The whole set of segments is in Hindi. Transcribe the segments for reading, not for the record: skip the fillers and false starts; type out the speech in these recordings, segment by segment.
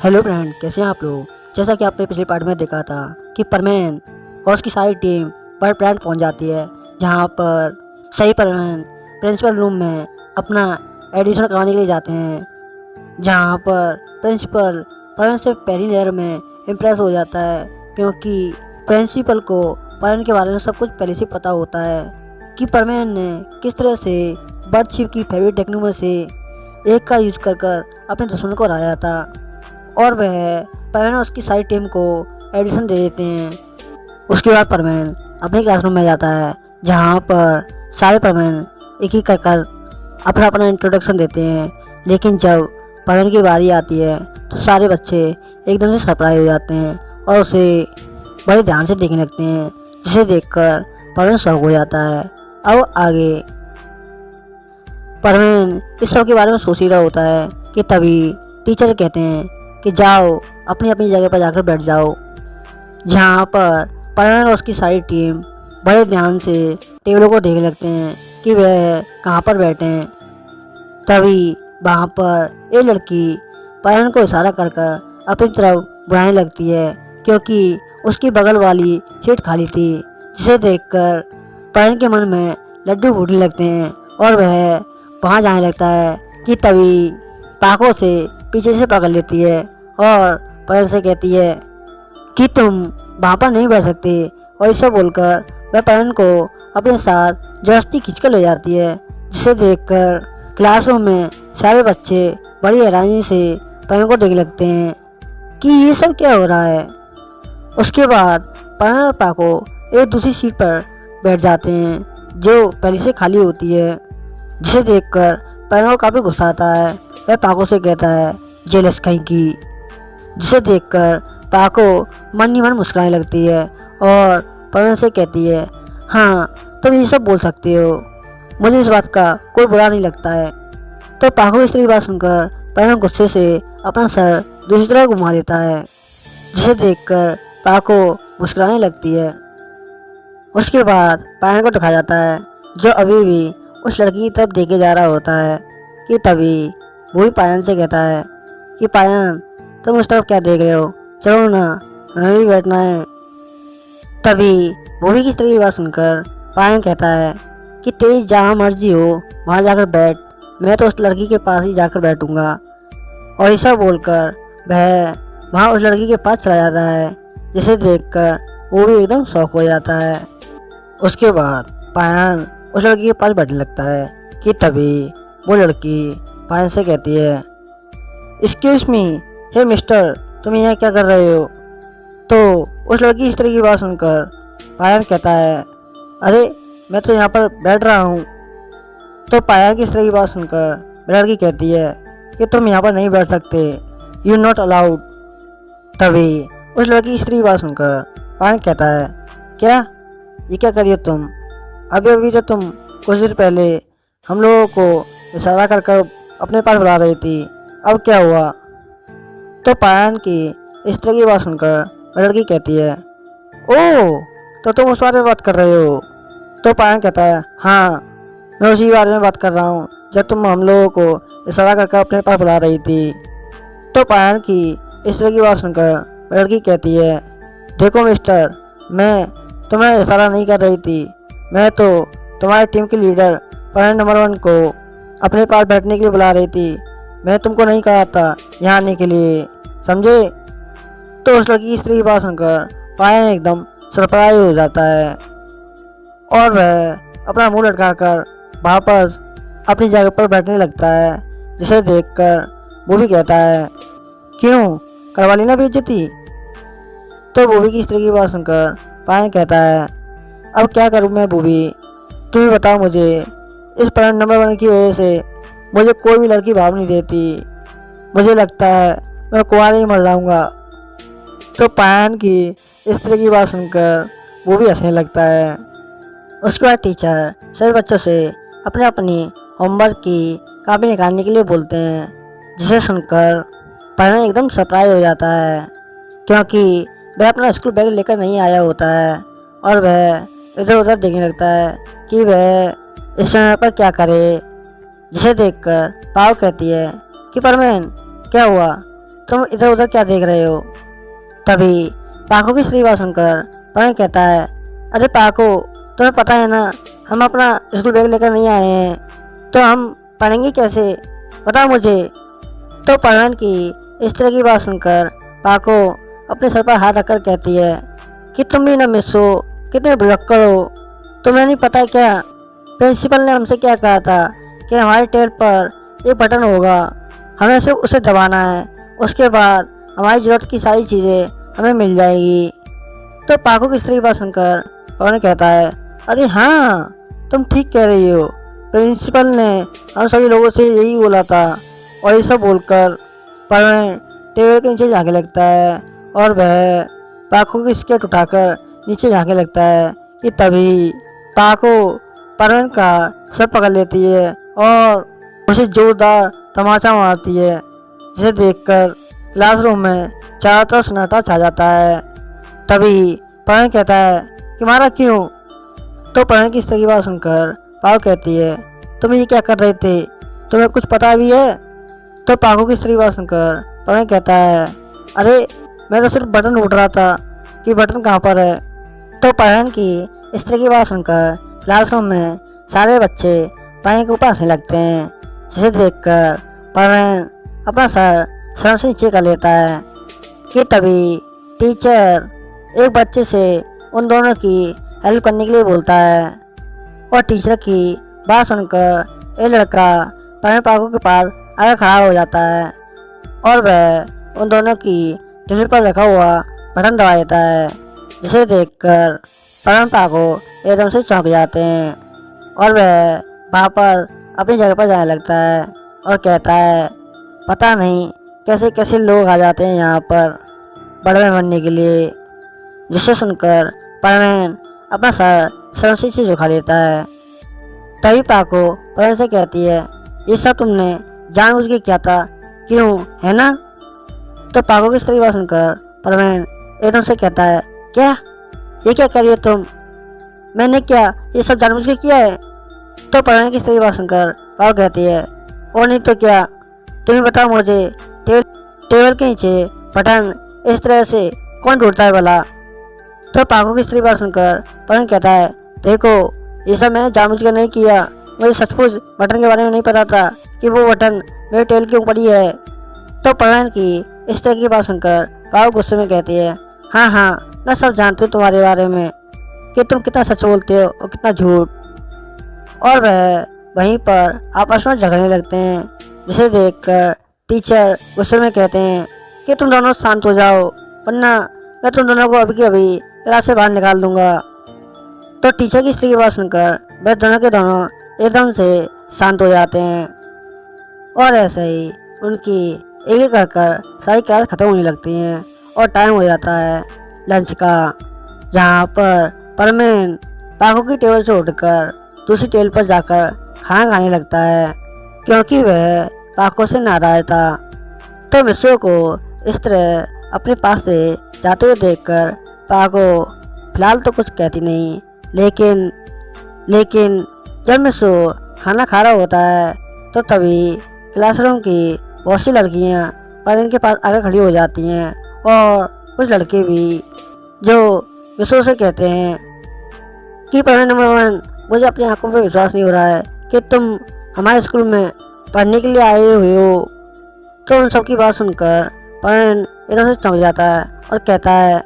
हेलो फ्रेंड, कैसे हैं आप लोग। जैसा कि आपने पिछले पार्ट में देखा था कि परमेन और उसकी सारी टीम बर्ड प्लांट पहुंच जाती है, जहां पर सही परमेन प्रिंसिपल रूम में अपना एडिशन करवाने के लिए जाते हैं। जहां पर प्रिंसिपल परमेन से पहली लहर में इम्प्रेस हो जाता है, क्योंकि प्रिंसिपल को परमेन के बारे में सब कुछ पहले से पता होता है कि परमेन ने किस तरह से बर्ड शिप की फेवरेट टेक्निक में से एक का यूज कर अपने दुश्मन को हराया था। और वह परमेन उसकी सारी टीम को एडिशन दे देते हैं। उसके बाद परमेन अपने क्लासरूम में जाता है, जहाँ पर सारे परमेन एक ही कर अपना अपना इंट्रोडक्शन देते हैं। लेकिन जब परमेन की बारी आती है तो सारे बच्चे एकदम से सरप्राइज हो जाते हैं और उसे बड़े ध्यान से देखने लगते हैं, जिसे देखकर परमेन शॉक हो जाता है। अब आगे परमेन इस सब के बारे में सोच ही रहा होता है कि तभी टीचर कहते हैं कि जाओ अपनी अपनी जगह पर जाकर बैठ जाओ। जहाँ पर परमेन और उसकी सारी टीम बड़े ध्यान से टेबलों को देखने लगते हैं कि वह कहाँ पर बैठे हैं। तभी वहाँ पर एक लड़की परमेन को इशारा कर अपनी तरफ बुलाने लगती है, क्योंकि उसकी बगल वाली सीट खाली थी, जिसे देखकर परमेन के मन में लड्डू फूटने लगते हैं और वह वहाँ जाने लगता है कि तभी पाको से पीछे से पकड़ लेती है और परमेन से कहती है कि तुम वहाँ पर नहीं बैठ सकते। और इसे बोलकर वह परमेन को अपने साथ जबरदस्ती खींचकर ले जाती है, जिसे देखकर क्लासरूम में सारे बच्चे बड़ी हैरानी से परमेन को देखने लगते हैं कि ये सब क्या हो रहा है। उसके बाद परमेन और पाको एक दूसरी सीट पर बैठ जाते हैं, जो पहले से खाली होती है, जिसे देखकर परमेन को काफ़ी गुस्सा आता है। वह पाको से कहता है जेलस कहीं की, जिसे देखकर पाको मन ही मन मुस्कुराने लगती है और परमेन से कहती है हाँ तुम ये सब बोल सकते हो, मुझे इस बात का कोई बुरा नहीं लगता है। तो पाको इस तरह की बात सुनकर परमेन गुस्से से अपना सर दूसरी तरफ घुमा देता है, जिसे देखकर पाको मुस्कुराने लगती है। उसके बाद परमेन को दिखाया जाता है, जो अभी भी उस लड़की की तरफ देखे जा रहा होता है कि तभी वो भी पायन से कहता है कि पायन तुम उस तरफ क्या देख रहे हो, चलो ना हमें भी बैठना है। तभी वो भी किस तरह की बात सुनकर पायन कहता है कि तेरी जहाँ मर्जी हो वहाँ जाकर बैठ, मैं तो उस लड़की के पास ही जाकर बैठूंगा। और ऐसा बोलकर वह वहाँ उस लड़की के पास चला जाता है, जिसे देखकर वो भी एकदम शौक हो जाता है। उसके बाद पायन उस लड़की के पास बैठने लगता है कि तभी वो लड़की पायन से कहती है एक्सक्यूज मी, हे मिस्टर तुम यहाँ क्या कर रहे हो। तो उस लड़की इस तरह की बात सुनकर पायन कहता है अरे मैं तो यहाँ पर बैठ रहा हूँ। तो पायन की इस तरह की बात सुनकर लड़की कहती है कि तुम यहाँ पर नहीं बैठ सकते, यू नॉट अलाउड। तभी उस लड़की इस तरह की बात सुनकर पायन कहता है क्या ये क्या करिए तुम, अभी अभी तो तुम कुछ देर पहले हम लोगों को इशारा कर अपने पास बुला रही थी, अब क्या हुआ। तो पायन की इस तरह की बात सुनकर लड़की कहती है ओह तो तुम उस बारे में बात कर रहे हो। तो पायन कहता है हाँ मैं उसी बारे में बात कर रहा हूँ जब तुम हम लोगों को इशारा कर अपने पास बुला रही थी। तो पायन की इस तरह की बात सुनकर लड़की कहती है देखो मिस्टर, मैं तुम्हें इशारा नहीं कर रही थी, मैं तो तुम्हारी टीम के लीडर पॉइंट नंबर 1 को अपने पास बैठने के लिए बुला रही थी, मैं तुमको नहीं कहा था यहाँ आने के लिए, समझे। तो उस लड़की की इस तरह की बात सुनकर पायन एकदम सरप्राइज हो जाता है और वह अपना मुंह लटकाकर वापस अपनी जगह पर बैठने लगता है, जिसे देखकर वो भी कहता है क्यों करवा ली ना बेइज्जती। तो बूबी की इस तरह की बात सुनकर पायन कहता है अब क्या करूँ मैं बूबी, तुम ही बताओ मुझे, इस पॉइंट नंबर 1 की वजह से मुझे कोई भी लड़की भाव नहीं देती, मुझे लगता है मैं कुंवारा ही मर जाऊँगा। तो पायन की इस तरह की बात सुनकर वो भी हंसने लगता है। उसके बाद टीचर सभी बच्चों से अपने अपनी होमवर्क की कापी निकालने के लिए बोलते हैं, जिसे सुनकर पायन एकदम सरप्राइज हो जाता है, क्योंकि वह अपना स्कूल बैग लेकर नहीं आया होता है और वह इधर उधर देखने लगता है कि वह इस समय पर क्या करे। जिसे देखकर पाव कहती है कि परमेन क्या हुआ, तुम इधर उधर क्या देख रहे हो। तभी पाको की स्त्री बात सुनकर परवीन कहता है, अरे पाको, तुम्हें पता है ना हम अपना स्कूल बैग लेकर नहीं आए हैं, तो हम पढ़ेंगे कैसे, बताओ मुझे। तो परवीन की इस तरह की बात सुनकर पाको अपने सर पर हाथ रखकर कहती है कि तुम भी ना मिस हो, कितने भुलक्कड़ हो। तुम्हें नहीं पता क्या, प्रिंसिपल ने हमसे क्या कहा था कि हमारे टेल पर एक बटन होगा, हमें सिर्फ उसे दबाना है, उसके बाद हमारी ज़रूरत की सारी चीज़ें हमें मिल जाएगी। तो पाको की स्त्री बात सुनकर परवीन कहता है, अरे हाँ, तुम ठीक कह रही हो, प्रिंसिपल ने हम सभी लोगों से यही बोला था। और ये सब बोलकर परवीन टेबल के नीचे झाँकने लगता है और वह पाको की स्कर्ट उठाकर नीचे झाँकने लगता है कि तभी पाको परवीन का सर पकड़ लेती है और उसे जोरदार तमाचा मारती है, जिसे देखकर क्लासरूम में चारों तरफ सन्नाटा छा जाता है। तभी परवीन कहता है कि मारा क्यों। तो परवीन की इस तरह की बात सुनकर पाको कहती है, तुम ये क्या कर रहे थे, तुम्हें कुछ पता भी है। तो पाको की इस तरह की बात सुनकर परवीन कहता है, अरे मैं तो सिर्फ बटन ढूंढ रहा था कि बटन कहाँ पर है। तो परवीन की इस तरह की बात सुनकर क्लासरूम में सारे बच्चे परवीन के ऊपर हंसने लगते हैं, जिसे देखकर परवीन अपना सर शर्म से नीचे कर लेता है कि तभी टीचर एक बच्चे से उन दोनों की हेल्प करने के लिए बोलता है। और टीचर की बात सुनकर एक लड़का परवीन पाको के पास आकर खड़ा हो जाता है और वह उन दोनों की टेबल पर रखा हुआ बटन दबा देता है, जिसे देखकर परवीन पाको एकदम से चौंक जाते हैं और वह वापस अपनी जगह पर जाने लगता है और कहता है, पता नहीं कैसे कैसे लोग आ जाते हैं यहाँ पर बड़े बनने के लिए। जिसे सुनकर परवीन अपना सर शर्म से झुका लेता है। तभी पाको परवीन से कहती है, ये सब तुमने जानबूझ के किया था, क्यों, है ना। तो पाको की स्त्री बात सुनकर परवीन एकदम से कहता है, क्या, ये क्या कर रही हो तुम, मैंने क्या ये सब जानबूझ के किया है। तो परवीन की स्त्री बात सुनकर पाको कहती है, और नहीं तो क्या, तुम ही बताओ मुझे, टेबल के नीचे बटन इस तरह से कौन ढूंढता है भला। तो पाको की स्त्री बात सुनकर परवीन कहता है, देखो ये सब मैंने जानबूझ कर नहीं किया, मुझे सचमुच बटन के बारे में नहीं पता था कि वो बटन मेरे टेबल के ऊपर ही है। तो परवीन की इस तरह की बात सुनकर पाको गुस्से में कहती है, हाँ हाँ, मैं सब जानती हूँ तुम्हारे बारे में कि तुम कितना सच बोलते हो और कितना झूठ। और वह वहीं पर आपस में झगड़ने लगते हैं, जिसे देखकर टीचर गुस्से में कहते हैं कि तुम दोनों शांत हो जाओ, वरना मैं तुम दोनों को अभी के अभी क्लास से बाहर निकाल दूंगा। तो टीचर की स्त्री की बात सुनकर वह दोनों के दोनों एकदम से शांत हो जाते हैं और ऐसे ही उनकी एक एक कर सारी क्लास खत्म होने लगती हैं और टाइम हो जाता है लंच का, जहाँ पर परवीन पाको की टेबल से उठकर दूसरी टेबल पर जाकर खाना खाने लगता है, क्योंकि वह पाको से नाराज था। तो मिस्सो को इस तरह अपने पास से जाते हुए देखकर पाको फिलहाल तो कुछ कहती नहीं, लेकिन जब मिस्सो खाना खा रहा होता है तो तभी क्लासरूम की बहुत सी लड़कियाँ परवीन के पास आकर खड़ी हो जाती हैं और कुछ लड़के भी, जो मिस्सो से कहते हैं कि परवीन नंबर 1, मुझे अपनी आंखों पर विश्वास नहीं हो रहा है कि तुम हमारे स्कूल में पढ़ने के लिए आए हुए हो। तो उन सब की बात सुनकर परवीन एकदम से चौंक जाता है और कहता है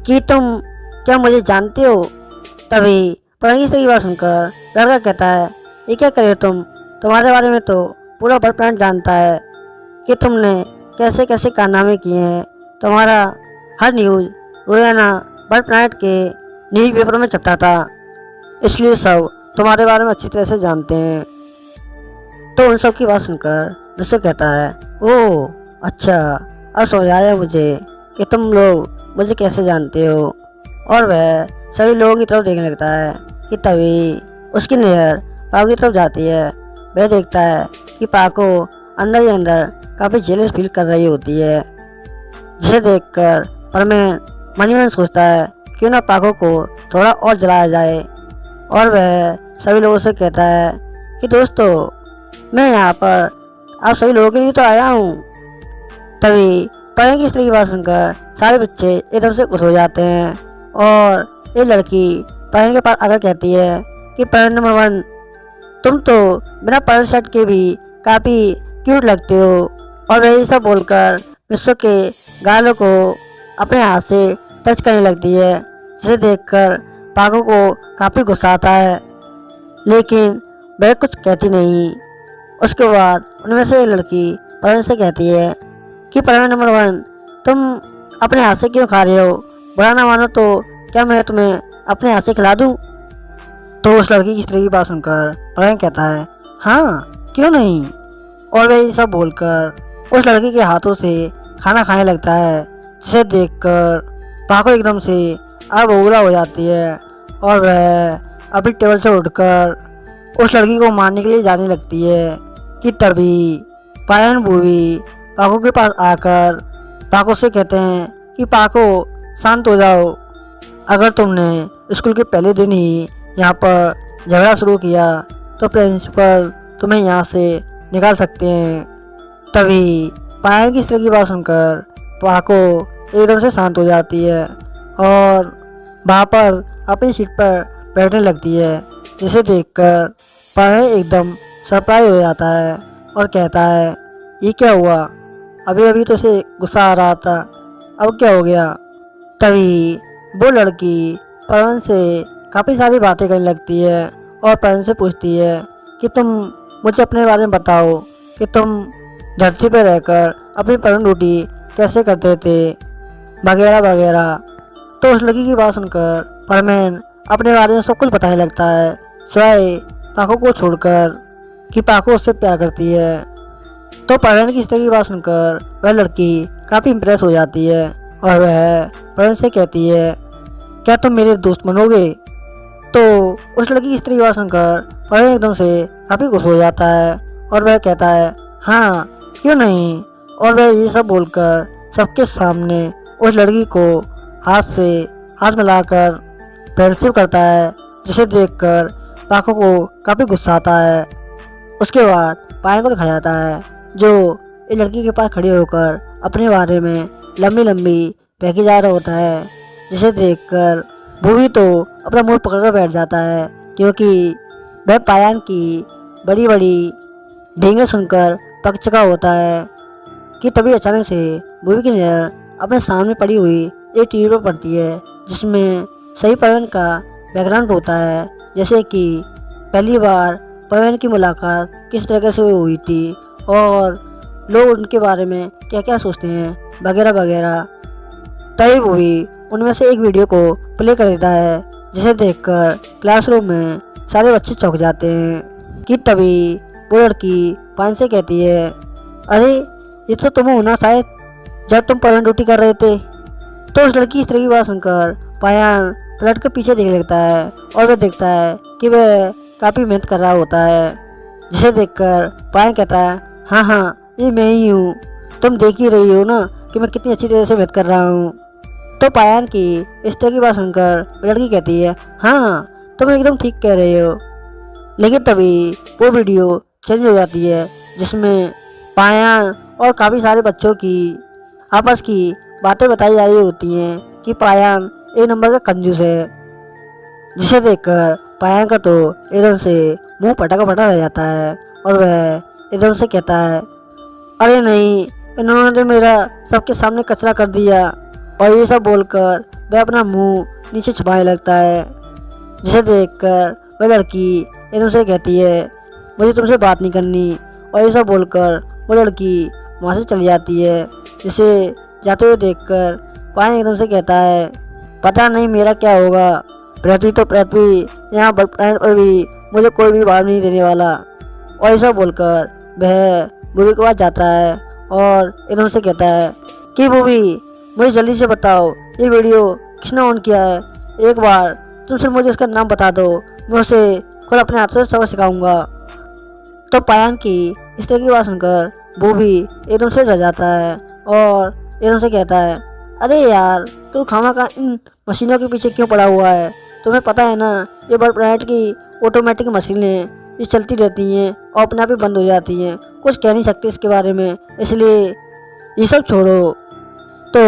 कि तुम क्या मुझे जानते हो। तभी परवीन की बात सुनकर लड़का कहता है, ये क्या करे तुम, तुम्हारे बारे में तो पूरा बड़ प्लान जानता है कि तुमने कैसे कैसे कारनामे किए हैं, तुम्हारा हर न्यूज़ रोजाना बर्ड प्लानट के न्यूज़ पेपर में छपता था, इसलिए सब तुम्हारे बारे में अच्छी तरह से जानते हैं। तो उन सब की बात सुनकर मिस्सो कहता है, ओह अच्छा, अब समझ आया मुझे कि तुम लोग मुझे कैसे जानते हो। और वह सभी लोगों की तरफ देखने लगता है कि तभी उसकी नज़र पाको की तरफ जाती है। वह देखता है कि पाको अंदर ही अंदर काफ़ी जेलस फील कर रही होती है, जिसे देखकर परवीन मन ही मन सोचता है क्यों ना पाको को थोड़ा और जलाया जाए। और वह सभी लोगों से कहता है कि दोस्तों, मैं यहाँ पर आप सभी लोगों के लिए तो आया हूँ। तभी पायल की इस तरह की बात सुनकर सारे बच्चे एकदम से खुश हो जाते हैं और ये लड़की पायल के पास आकर कहती है कि पायल नंबर 1, तुम तो बिना पैंट शर्ट के भी काफ़ी क्यूट लगते हो। और वही सब बोलकर विश्व के गालों को अपने हाथ से टच करने लगती है, जिसे देखकर पाको को काफ़ी गुस्सा आता है, लेकिन वह कुछ कहती नहीं। उसके बाद उनमें से एक लड़की परवीन से कहती है कि परवीन नंबर 1, तुम अपने हाथ से क्यों खा रहे हो? बुरा ना मानो तो क्या मैं तुम्हें अपने हाथ से खिला दूँ? तो उस लड़की की इस तरह की बात सुनकर परवीन कहता है, हाँ क्यों नहीं। और वह ये सब बोलकर उस लड़की के हाथों से खाना खाने लगता है, जिसे देखकर पाको एकदम से आग बबूला हो जाती है और वह अपनी टेबल से उठकर उस लड़की को मारने के लिए जाने लगती है कि तभी पायन बूवी पाको के पास आकर पाको से कहते हैं कि पाको शांत हो जाओ, अगर तुमने स्कूल के पहले दिन ही यहाँ पर झगड़ा शुरू किया तो प्रिंसिपल तुम्हें यहाँ से निकाल सकते हैं। तभी पायल की इस तरह की बात सुनकर पाको एकदम से शांत हो जाती है और वहाँ पर अपनी सीट पर बैठने लगती है, जिसे देखकर पायल एकदम सरप्राइज हो जाता है और कहता है, ये क्या हुआ? अभी अभी तो से गुस्सा आ रहा था, अब क्या हो गया? तभी वो लड़की परवीन से काफ़ी सारी बातें करने लगती है और परवीन से पूछती है कि तुम मुझे अपने बारे में बताओ कि तुम धरती पर रहकर अपनी परवीन ड्यूटी कैसे करते थे, वगैरह वगैरह। तो उस लड़की की बात सुनकर परवीन अपने बारे में सब कुछ बताने लगता है, सिवाय पाको को छोड़कर कि पाको उससे प्यार करती है। तो परवीन की इस तरह की बात सुनकर वह लड़की काफ़ी इम्प्रेस हो जाती है और वह परवीन से कहती है, क्या तुम मेरे दोस्त बनोगे? तो उस लड़की की इस तरह की बात सुनकर परवीन एकदम से काफ़ी खुश हो जाता है और वह कहता है, हाँ क्यों नहीं। और वह ये सब बोलकर सबके सामने उस लड़की को हाथ से हाथ मिलाकर फ्रेंडशिप करता है, जिसे देखकर पाको को काफ़ी गुस्सा आता है। उसके बाद पायल को दिखाया जाता है जो इस लड़की के पास खड़े होकर अपने बारे में लंबी लंबी बहकी जा रहा होता है, जिसे देखकर वो भी तो अपना मुंह पकड़कर बैठ जाता है, क्योंकि वह पायन की बड़ी बड़ी डींगे सुनकर पक चुका होता है कि तभी अचानक से मूवी की नज़र अपने सामने पड़ी हुई एक टीवी पर पड़ती है, जिसमें सही परवीन का बैकग्राउंड होता है, जैसे कि पहली बार परवीन की मुलाकात किस तरह से हुई थी और लोग उनके बारे में क्या क्या सोचते हैं, वगैरह वगैरह। तभी मूवी उनमें से एक वीडियो को प्ले कर देता है, जिसे देखकर क्लासरूम में सारे बच्चे चौंक जाते हैं कि तभी वो लड़की पायन से कहती है, अरे ये तो तुम होना शायद जब तुम परवीन ड्यूटी कर रहे थे। तो उस लड़की इस तरह की बात सुनकर पायन पलट कर पीछे देख लगता है और वह देखता है कि वह काफ़ी मेहनत कर रहा होता है, जिसे देखकर पायन कहता है, हाँ हाँ ये मैं ही हूँ, तुम देख ही रही हो ना कि मैं कितनी अच्छी तरह से मेहनत कर रहा हूँ। तो पायन की इस तरह की बात सुनकर लड़की कहती है, हाँ तुम एकदम ठीक कह रहे हो। लेकिन तभी वो वीडियो चेंज हो जाती है, जिसमें पायन और काफ़ी सारे बच्चों की आपस की बातें बताई जा रही होती हैं कि पायन एक नंबर का कंजूस है, जिसे देखकर पायन का तो एकदम से मुंह पटा पटा रह जाता है और वह एकदम से कहता है, अरे नहीं, इन्होंने मेरा सबके सामने कचरा कर दिया। और ये सब बोलकर वह अपना मुंह नीचे छुपाने लगता है, जिसे देखकर वह लड़की एकदम से कहती है, मुझे तुमसे बात नहीं करनी। और ये सब बोलकर वो लड़की वहाँ से चली जाती है, जिसे जाते हुए देखकर पायन एकदम से कहता है, पता नहीं मेरा क्या होगा, पृथ्वी तो पृथ्वी, यहाँ पर भी मुझे कोई भी बात नहीं देने वाला। और ये सब बोलकर वह मूवी के पास जाता है और एकदम से कहता है कि मूवी मुझे जल्दी से बताओ ये वीडियो किसने ऑन किया है, एक बार तुम सिर्फ मुझे उसका नाम बता दो, मैं उसे खुद अपने हाथों से सबक सिखाऊंगा। तो पायन की इस तरह की बात सुनकर वो भी एकदम से डर जाता है और एकदम से कहता है, अरे यार तू खामखा इन मशीनों के पीछे क्यों पड़ा हुआ है? तुम्हें पता है ना ये बर्ड प्लानट की ऑटोमेटिक मशीनें ये चलती रहती हैं और अपने आप ही बंद हो जाती हैं, कुछ कह नहीं सकते इसके बारे में, इसलिए ये सब छोड़ो। तो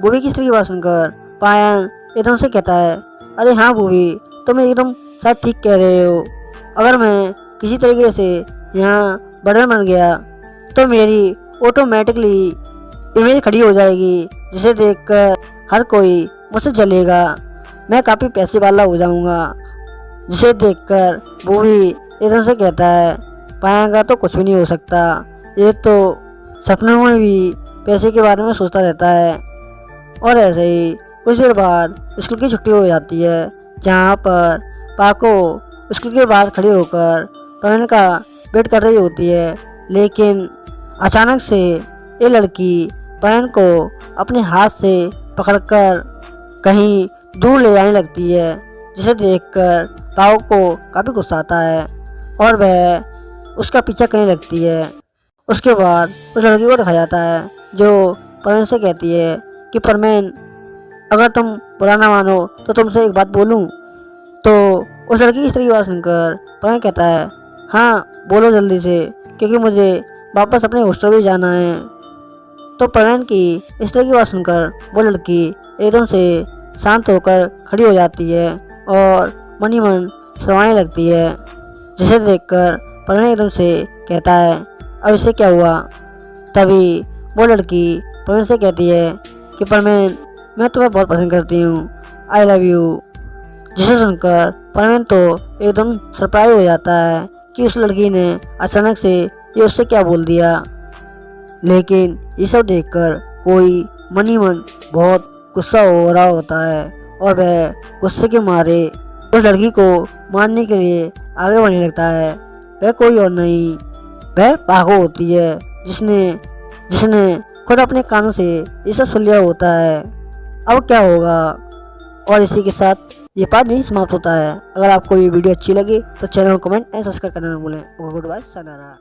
बूबी की स्त्री की बात सुनकर पायन एकदम से कहता है, अरे हाँ बूबी, तुम एकदम शायद ठीक कह रहे हो। अगर मैं किसी तरीके से यहाँ बर्डन बन गया तो मेरी ऑटोमेटिकली इमेज खड़ी हो जाएगी, जिसे देखकर हर कोई मुझसे जलेगा। मैं काफ़ी पैसे वाला हो जाऊँगा। जिसे देखकर बूबी एकदम से कहता है, पाएगा तो कुछ भी नहीं हो सकता, ये तो सपनों में भी पैसे के बारे में सोचता रहता है। और ऐसे ही कुछ देर बाद स्कूल की छुट्टी हो जाती है, जहाँ पर पाको स्कूल के बाहर खड़ी होकर प्रवीण का वेट कर रही होती है। लेकिन अचानक से ये लड़की प्रवीण को अपने हाथ से पकड़कर कहीं दूर ले जाने लगती है, जिसे देखकर पाको को काफ़ी गुस्सा आता है और वह उसका पीछा करने लगती है। उसके बाद उस लड़की को दिखाया जाता है जो प्रवीण से कहती है कि प्रवीण, अगर तुम बुरा ना मानो तो तुमसे एक बात बोलूं। तो उस लड़की की स्त्री की बात सुनकर प्रवीण कहता है, हाँ बोलो जल्दी से, क्योंकि मुझे वापस अपने हॉस्टल भी जाना है। तो प्रवीण की इस तरह की बात सुनकर वो लड़की एकदम से शांत होकर खड़ी हो जाती है और मन ही मन शर्माने लगती है, जिसे देखकर प्रवीण एकदम से कहता है, अब इसे क्या हुआ। तभी वो लड़की प्रवीण से कहती है कि प्रवीण, मैं तुम्हें बहुत पसंद करती हूँ, आई लव यू। जिसे सुनकर प्रवीण तो एकदम सरप्राइज हो जाता है कि उस लड़की ने अचानक से ये उससे क्या बोल दिया। लेकिन ये सब देखकर कोई मन ही मन बहुत गुस्सा हो रहा होता है और वह गुस्से के मारे उस लड़की को मारने के लिए आगे बढ़ने लगता है। वह कोई और नहीं, वह पाको होती है, जिसने खुद अपने कानों से ये सब सुन लिया होता है। अब क्या होगा। और इसी के साथ ये पार्ट नहीं समाप्त होता है। अगर आपको ये वीडियो अच्छी लगी तो चैनल को कमेंट एंड सब्सक्राइब करना ना भूलें। Good bye, सनारा।